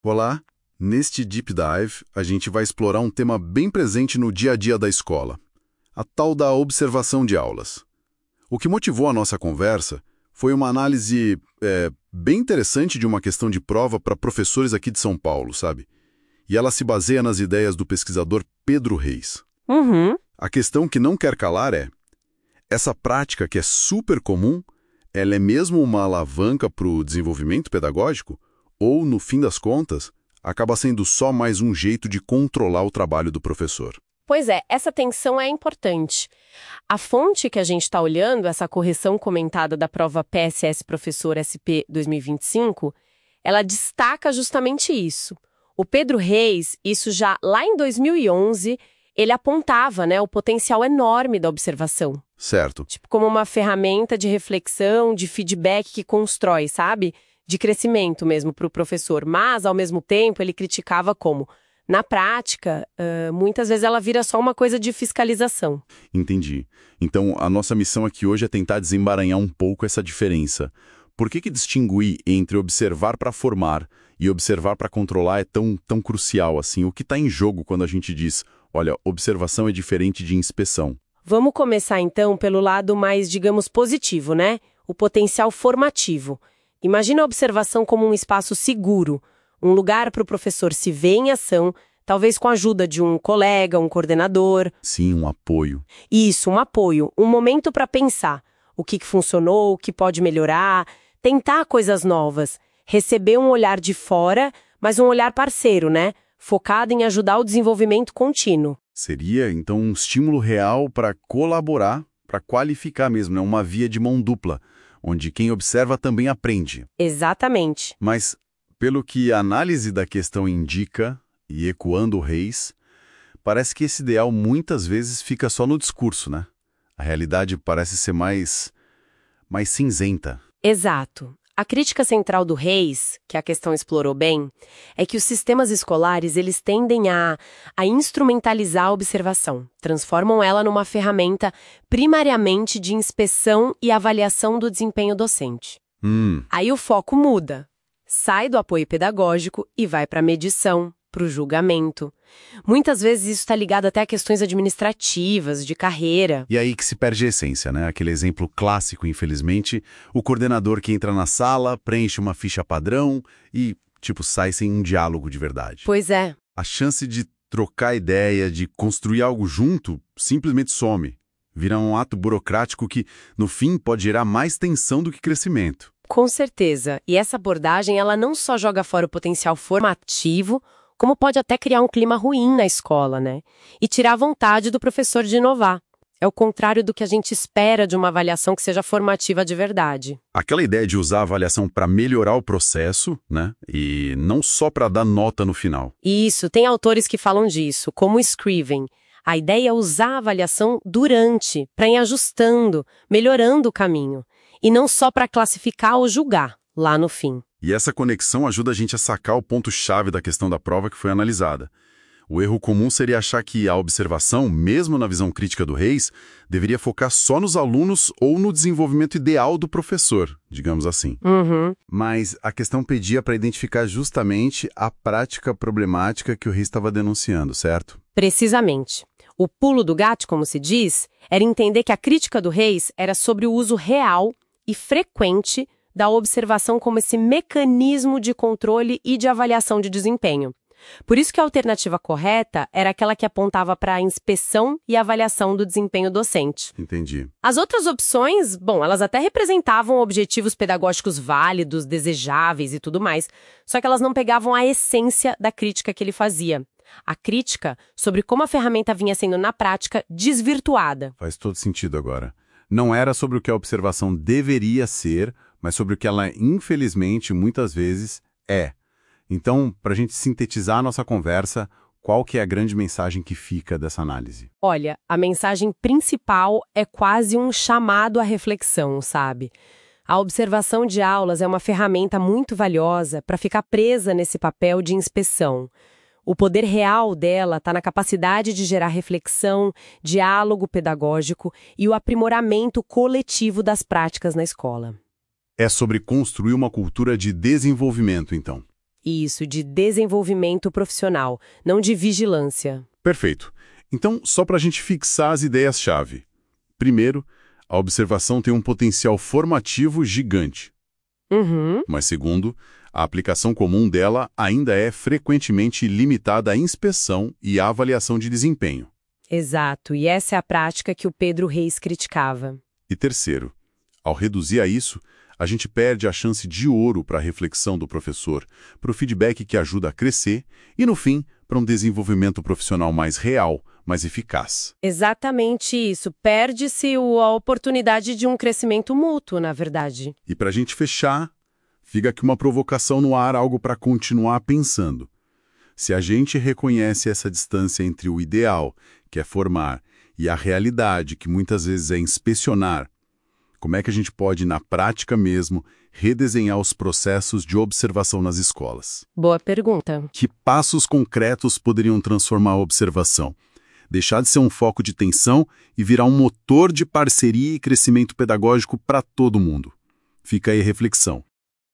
Olá! Neste Deep Dive, a gente vai explorar um tema bem presente no dia a dia da escola, a tal da observação de aulas. O que motivou a nossa conversa foi uma análise bem interessante de uma questão de prova para professores aqui de São Paulo, sabe? E ela se baseia nas ideias do pesquisador Pedro Reis. Uhum. A questão que não quer calar é, essa prática que é super comum, ela é mesmo uma alavanca para o desenvolvimento pedagógico? Ou, no fim das contas, acaba sendo só mais um jeito de controlar o trabalho do professor? Pois é, essa tensão é importante. A fonte que a gente está olhando, essa correção comentada da prova PSS Professor SP 2025, ela destaca justamente isso. O Pedro Reis, isso já lá em 2011, ele apontava, o potencial enorme da observação. Certo. Tipo como uma ferramenta de reflexão, de feedback que constrói, sabe? De crescimento mesmo para o professor. Mas, ao mesmo tempo, ele criticava como, na prática, muitas vezes ela vira só uma coisa de fiscalização. Entendi. Então, a nossa missão aqui hoje é tentar desemaranhar um pouco essa diferença. Por que distinguir entre observar para formar e observar para controlar é tão crucial assim? O que está em jogo quando a gente diz, olha, observação é diferente de inspeção? Vamos começar, então, pelo lado mais, digamos, positivo, né? O potencial formativo. Imagina a observação como um espaço seguro, um lugar para o professor se ver em ação, talvez com a ajuda de um colega, um coordenador. Sim, um apoio. Isso, um apoio, um momento para pensar o que funcionou, o que pode melhorar, tentar coisas novas, receber um olhar de fora, mas um olhar parceiro, focado em ajudar o desenvolvimento contínuo. Seria, então, um estímulo real para colaborar, para qualificar mesmo, uma via de mão dupla, onde quem observa também aprende. Exatamente. Mas, pelo que a análise da questão indica, e ecoando o Reis, parece que esse ideal muitas vezes fica só no discurso, né? A realidade parece ser mais cinzenta. Exato. A crítica central do Reis, que a questão explorou bem, é que os sistemas escolares eles tendem a instrumentalizar a observação, transformam ela numa ferramenta primariamente de inspeção e avaliação do desempenho docente. Aí o foco muda, sai do apoio pedagógico e vai para a medição, para o julgamento. Muitas vezes isso está ligado até a questões administrativas, de carreira. E aí que se perde a essência, né? Aquele exemplo clássico, infelizmente, o coordenador que entra na sala, preenche uma ficha padrão e, sai sem um diálogo de verdade. Pois é. A chance de trocar ideia, de construir algo junto, simplesmente some. Vira um ato burocrático que, no fim, pode gerar mais tensão do que crescimento. Com certeza. E essa abordagem, ela não só joga fora o potencial formativo, como pode até criar um clima ruim na escola, E tirar a vontade do professor de inovar. É o contrário do que a gente espera de uma avaliação que seja formativa de verdade. Aquela ideia de usar a avaliação para melhorar o processo, E não só para dar nota no final. Isso, tem autores que falam disso, como o Scriven. A ideia é usar a avaliação durante, para ir ajustando, melhorando o caminho. E não só para classificar ou julgar, lá no fim. E essa conexão ajuda a gente a sacar o ponto-chave da questão da prova que foi analisada. O erro comum seria achar que a observação, mesmo na visão crítica do Reis, deveria focar só nos alunos ou no desenvolvimento ideal do professor, digamos assim. Mas a questão pedia para identificar justamente a prática problemática que o Reis estava denunciando, certo? Precisamente. O pulo do gato, como se diz, era entender que a crítica do Reis era sobre o uso real e frequente da observação como esse mecanismo de controle e de avaliação de desempenho. Por isso que a alternativa correta era aquela que apontava para a inspeção e avaliação do desempenho docente. Entendi. As outras opções, elas até representavam objetivos pedagógicos válidos, desejáveis e tudo mais, só que elas não pegavam a essência da crítica que ele fazia. A crítica sobre como a ferramenta vinha sendo, na prática, desvirtuada. Faz todo sentido agora. Não era sobre o que a observação deveria ser, mas sobre o que ela, infelizmente, muitas vezes é. Então, para a gente sintetizar a nossa conversa, qual que é a grande mensagem que fica dessa análise? Olha, a mensagem principal é quase um chamado à reflexão, sabe? A observação de aulas é uma ferramenta muito valiosa para ficar presa nesse papel de inspeção. O poder real dela está na capacidade de gerar reflexão, diálogo pedagógico e o aprimoramento coletivo das práticas na escola. É sobre construir uma cultura de desenvolvimento, então. Isso, de desenvolvimento profissional, não de vigilância. Perfeito. Então, só para a gente fixar as ideias-chave. Primeiro, a observação tem um potencial formativo gigante. Uhum. Mas segundo, a aplicação comum dela ainda é frequentemente limitada à inspeção e à avaliação de desempenho. Exato, e essa é a prática que o Pedro Reis criticava. E terceiro, ao reduzir a isso, a gente perde a chance de ouro para a reflexão do professor, para o feedback que ajuda a crescer e, no fim, para um desenvolvimento profissional mais real, mais eficaz. Exatamente isso. Perde-se a oportunidade de um crescimento mútuo, na verdade. E para a gente fechar, fica aqui uma provocação no ar, algo para continuar pensando. Se a gente reconhece essa distância entre o ideal, que é formar, e a realidade, que muitas vezes é inspecionar, como é que a gente pode, na prática mesmo, redesenhar os processos de observação nas escolas? Boa pergunta. Que passos concretos poderiam transformar a observação? Deixar de ser um foco de tensão e virar um motor de parceria e crescimento pedagógico para todo mundo. Fica aí a reflexão.